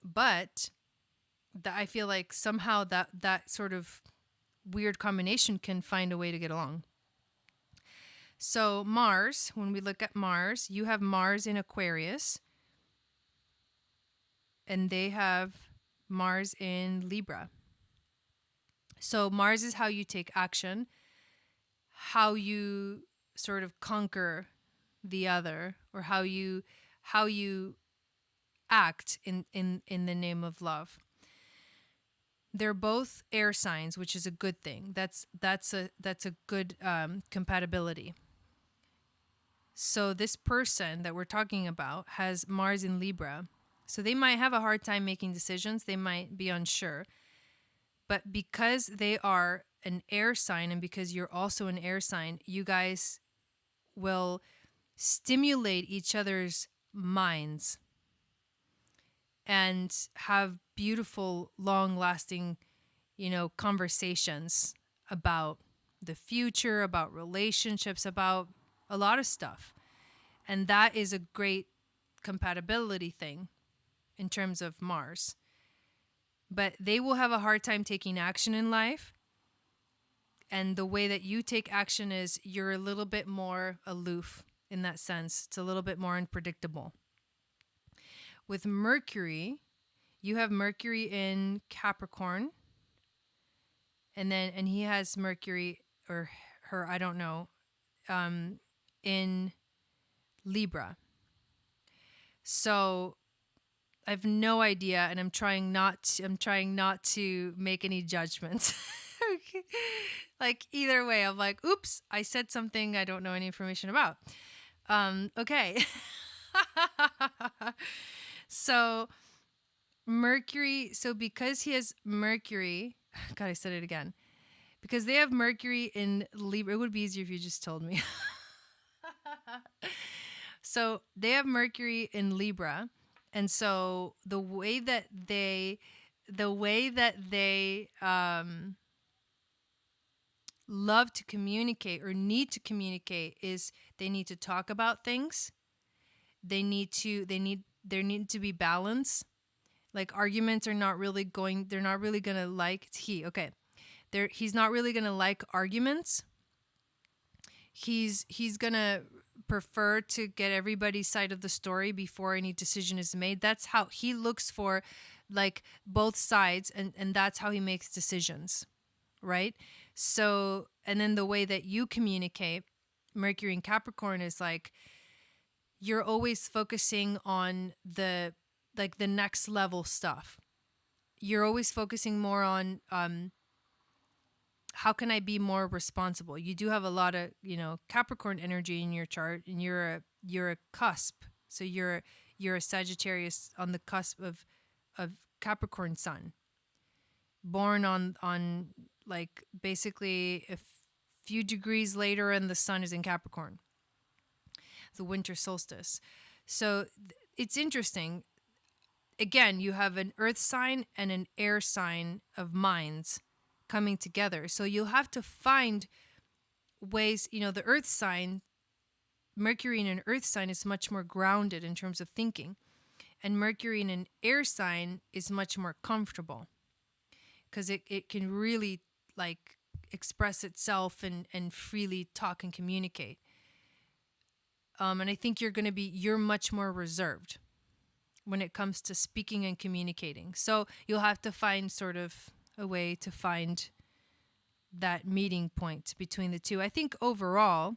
But that I feel like somehow that sort of weird combination can find a way to get along. So Mars, when we look at Mars, you have Mars in Aquarius, and they have Mars in Libra. So Mars is how you take action, how you sort of conquer the other, or how you act in the name of love. They're both air signs, which is a good thing. That's a good compatibility. So this person that we're talking about has Mars in Libra. So they might have a hard time making decisions. They might be unsure. But because they are an air sign, and because you're also an air sign, you guys will stimulate each other's minds and have beautiful, long-lasting, conversations about the future, about relationships, about a lot of stuff. And that is a great compatibility thing in terms of Mars. But they will have a hard time taking action in life. And the way that you take action is you're a little bit more aloof in that sense. It's a little bit more unpredictable. With Mercury, you have Mercury in Capricorn. And he has Mercury, or her, I don't know, in Libra. So I have no idea, and I'm trying not to make any judgments. Okay. Like either way, I'm like, oops, I said something I don't know any information about. Okay. So Mercury, so because he has Mercury, God, I said it again. Because they have Mercury in Libra, it would be easier if you just told me. So they have Mercury in Libra. And so the way that they love to communicate or need to communicate is they need to talk about things. There need to be balance. Like arguments are not really going, they're not really going to like, he's not really going to like arguments. He's going to prefer to get everybody's side of the story before any decision is made. That's how he looks for, like, both sides, and that's how he makes decisions, right? So, and then the way that you communicate, Mercury and Capricorn, is like you're always focusing on the next level stuff. You're always focusing more on how can I be more responsible? You do have a lot of, Capricorn energy in your chart, and you're a cusp. So you're a Sagittarius on the cusp of Capricorn sun. Born on like basically a few degrees later, and the sun is in Capricorn. The winter solstice. So it's interesting. Again, you have an earth sign and an air sign of minds coming together. So you'll have to find ways, the earth sign, Mercury in an earth sign is much more grounded in terms of thinking. And Mercury in an air sign is much more comfortable because it can really like express itself and freely talk and communicate. And I think you're much more reserved when it comes to speaking and communicating. So you'll have to find sort of a way to find that meeting point between the two. I think overall,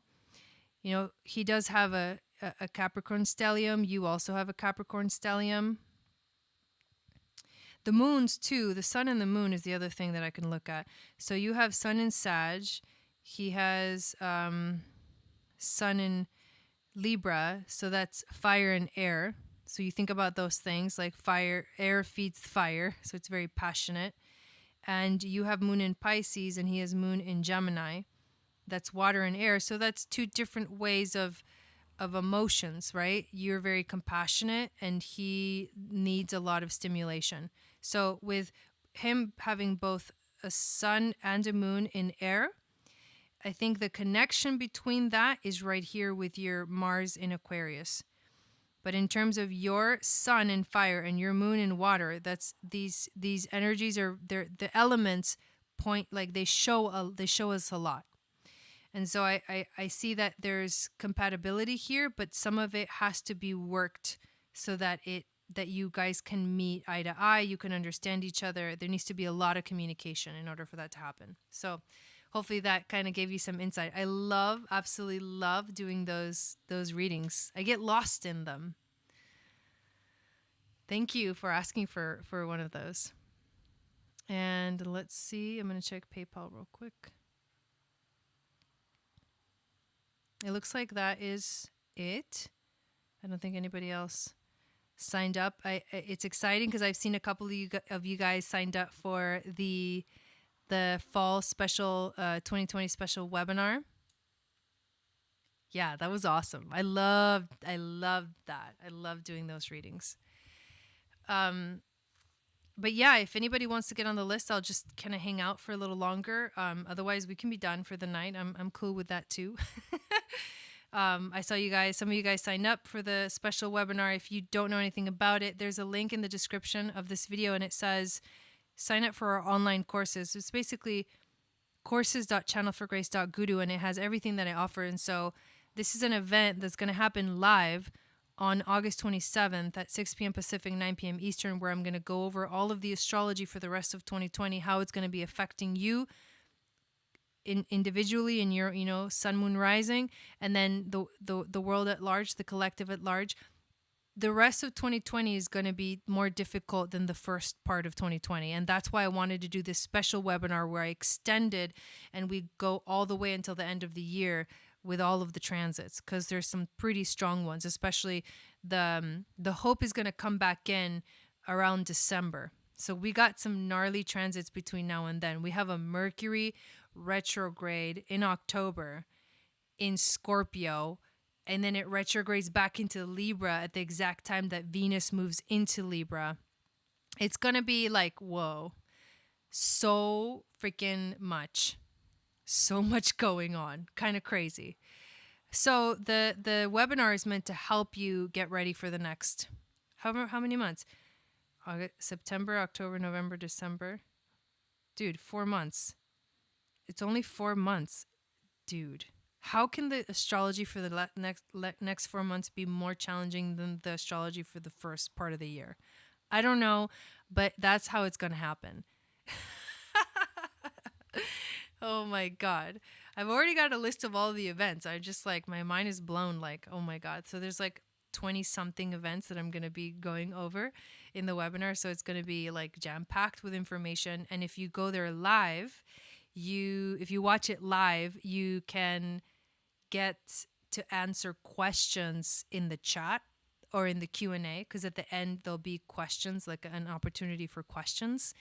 he does have a Capricorn stellium. You also have a Capricorn stellium. The moons too, the sun and the moon is the other thing that I can look at. So you have sun in Sag. He has sun in Libra. So that's fire and air. So you think about those things like fire, air feeds fire. So it's very passionate. And you have moon in Pisces, and he has moon in Gemini. That's water and air. So that's two different ways of emotions, right? You're very compassionate, and he needs a lot of stimulation. So with him having both a sun and a moon in air, I think the connection between that is right here with your Mars in Aquarius. But in terms of your sun and fire and your moon and water, that's these energies are the elements point, like they show us a lot. And so I see that there's compatibility here, but some of it has to be worked so that you guys can meet eye to eye, you can understand each other. There needs to be a lot of communication in order for that to happen. So hopefully that kind of gave you some insight. I absolutely love doing those readings. I get lost in them. Thank you for asking for one of those. And let's see, I'm going to check PayPal real quick. It looks like that is it. I don't think anybody else signed up. It's exciting because I've seen a couple of you guys signed up for the fall special 2020 special webinar. Yeah, that was awesome. I loved that. I love doing those readings. But yeah, if anybody wants to get on the list, I'll just kind of hang out for a little longer. Otherwise, we can be done for the night. I'm cool with that too. I saw some of you guys signed up for the special webinar. If you don't know anything about it, there's a link in the description of this video, and it says sign up for our online courses. It's basically courses.channelforgrace.guru, and it has everything that I offer. And so this is an event that's going to happen live on August 27th at 6 p.m. Pacific, 9 p.m. Eastern, where I'm going to go over all of the astrology for the rest of 2020, how it's going to be affecting you individually in your, sun, moon, rising, and then the world at large, the collective at large. The rest of 2020 is going to be more difficult than the first part of 2020. And that's why I wanted to do this special webinar where I extended and we go all the way until the end of the year with all of the transits, because there's some pretty strong ones, especially the hope is going to come back in around December. So we got some gnarly transits between now and then. We have a Mercury retrograde in October in Scorpio, and then it retrogrades back into Libra at the exact time that Venus moves into Libra. It's going to be like, whoa, so freaking much. So much going on, kind of crazy. So the webinar is meant to help you get ready for the next, how many months? August, September, October, November, December. Dude, 4 months. It's only 4 months, dude. How can the astrology for the next 4 months be more challenging than the astrology for the first part of the year? I don't know, but that's how it's going to happen. Oh my God. I've already got a list of all the events. I just my mind is blown, oh my God. So there's 20 something events that I'm going to be going over in the webinar. So it's going to be jam packed with information. And if you go there live, if you watch it live, you can get to answer questions in the chat or in the Q&A, because at the end there'll be questions, an opportunity for questions.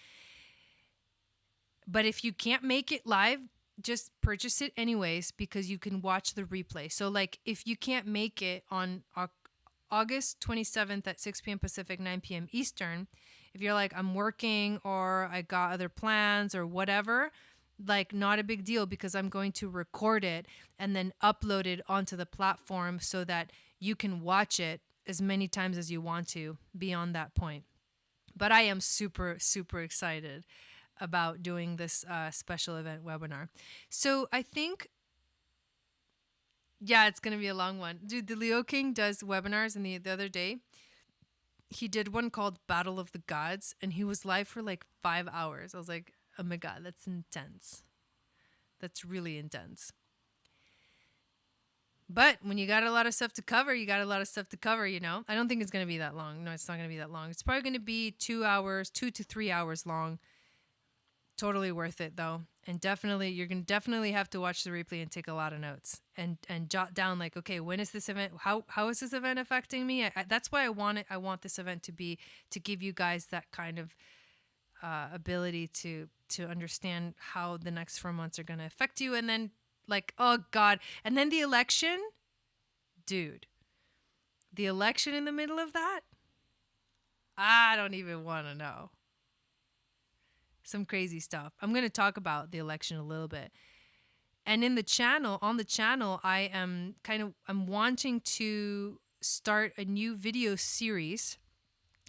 But if you can't make it live, just purchase it anyways, because you can watch the replay. So if you can't make it on August 27th at 6 p.m. Pacific, 9 p.m. Eastern, if you're I'm working or I got other plans or whatever, not a big deal, because I'm going to record it and then upload it onto the platform so that you can watch it as many times as you want to beyond that point. But I am super, super excited about doing this special event webinar. So I think, yeah, it's going to be a long one. Dude, the Leo King does webinars, and the other day, he did one called Battle of the Gods, and he was live for 5 hours. I was like, oh my God, that's intense. That's really intense. But when you got a lot of stuff to cover, you got a lot of stuff to cover, I don't think it's going to be that long. No, it's not going to be that long. It's probably going to be 2 to 3 hours long. Totally worth it though. And you're going to definitely have to watch the replay and take a lot of notes and jot down okay, when is this event? How is this event affecting me? That's why I want this event to give you guys that kind of ability to understand how the next 4 months are going to affect you. And then oh God. And then the election, dude, the election in the middle of that, I don't even want to know. Some crazy stuff. I'm going to talk about the election a little bit. And on the channel, I am I'm wanting to start a new video series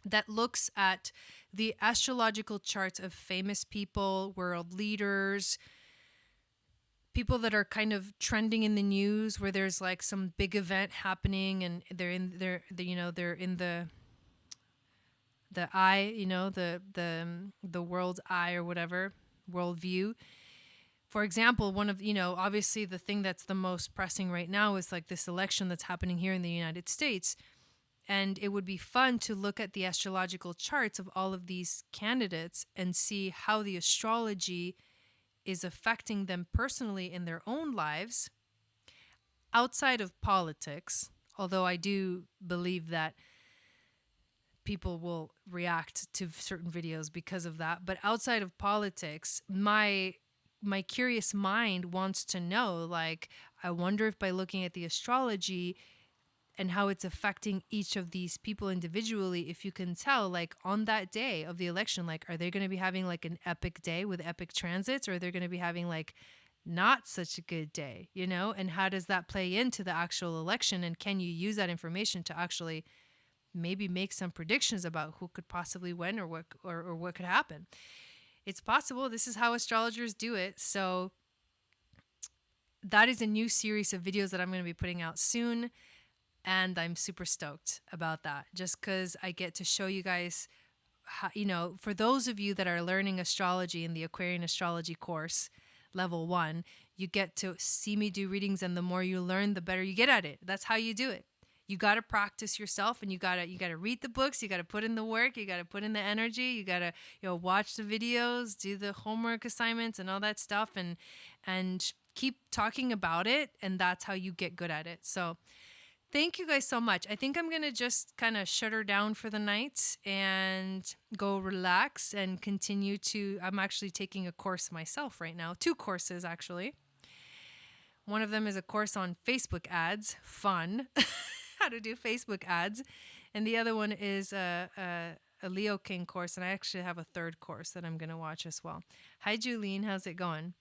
that looks at the astrological charts of famous people, world leaders, people that are kind of trending in the news, where there's like some big event happening and they're in the eye, the world's eye or whatever, world view. For example, one of, obviously the thing that's the most pressing right now is like this election that's happening here in the United States. And it would be fun to look at the astrological charts of all of these candidates and see how the astrology is affecting them personally in their own lives outside of politics. Although I do believe that people will react to certain videos because of that. But outside of politics, my curious mind wants to know, like, I wonder if by looking at the astrology and how it's affecting each of these people individually, if you can tell, like, on that day of the election, like, are they going to be having like an epic day with epic transits, or are they going to be having like not such a good day, and how does that play into the actual election? And can you use that information to actually maybe make some predictions about who could possibly win or what could happen? It's possible. This is how astrologers do it. So that is a new series of videos that I'm going to be putting out soon. And I'm super stoked about that, just because I get to show you guys how, for those of you that are learning astrology in the Aquarian astrology course, level 1, you get to see me do readings. And the more you learn, the better you get at it. That's how you do it. You got to practice yourself, and you got to read the books. You got to put in the work. You got to put in the energy. You got to, watch the videos, do the homework assignments and all that stuff, and keep talking about it. And that's how you get good at it. So thank you guys so much. I think I'm going to just kind of shut her down for the night and go relax and continue to, I'm actually taking a course myself right now. 2 courses, actually. One of them is a course on Facebook ads, fun, how to do Facebook ads. And the other one is a Leo King course. And I actually have a 3rd course that I'm going to watch as well. Hi, Julene. How's it going?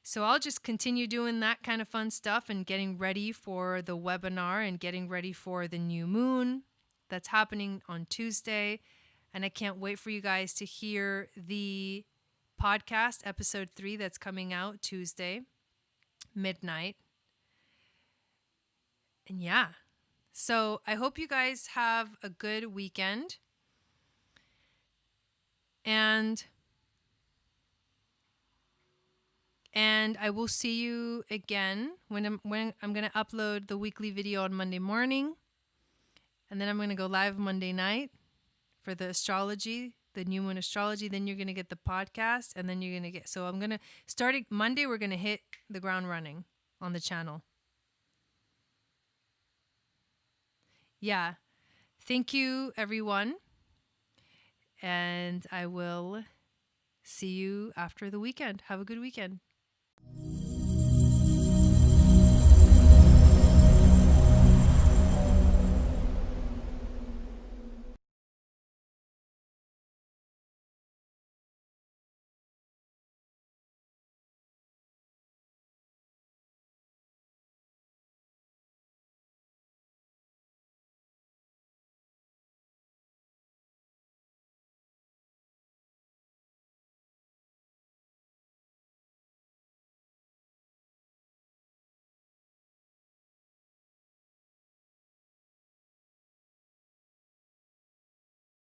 So I'll just continue doing that kind of fun stuff and getting ready for the webinar and getting ready for the new moon that's happening on Tuesday. And I can't wait for you guys to hear the podcast, episode 3, that's coming out Tuesday, midnight. And yeah, so I hope you guys have a good weekend. And I will see you again when I'm going to upload the weekly video on Monday morning. And then I'm going to go live Monday night for the astrology, the new moon astrology. Then you're going to get the podcast, and then you're going to get, so I'm going to, starting Monday, we're going to hit the ground running on the channel. Yeah. Thank you, everyone. And I will see you after the weekend. Have a good weekend.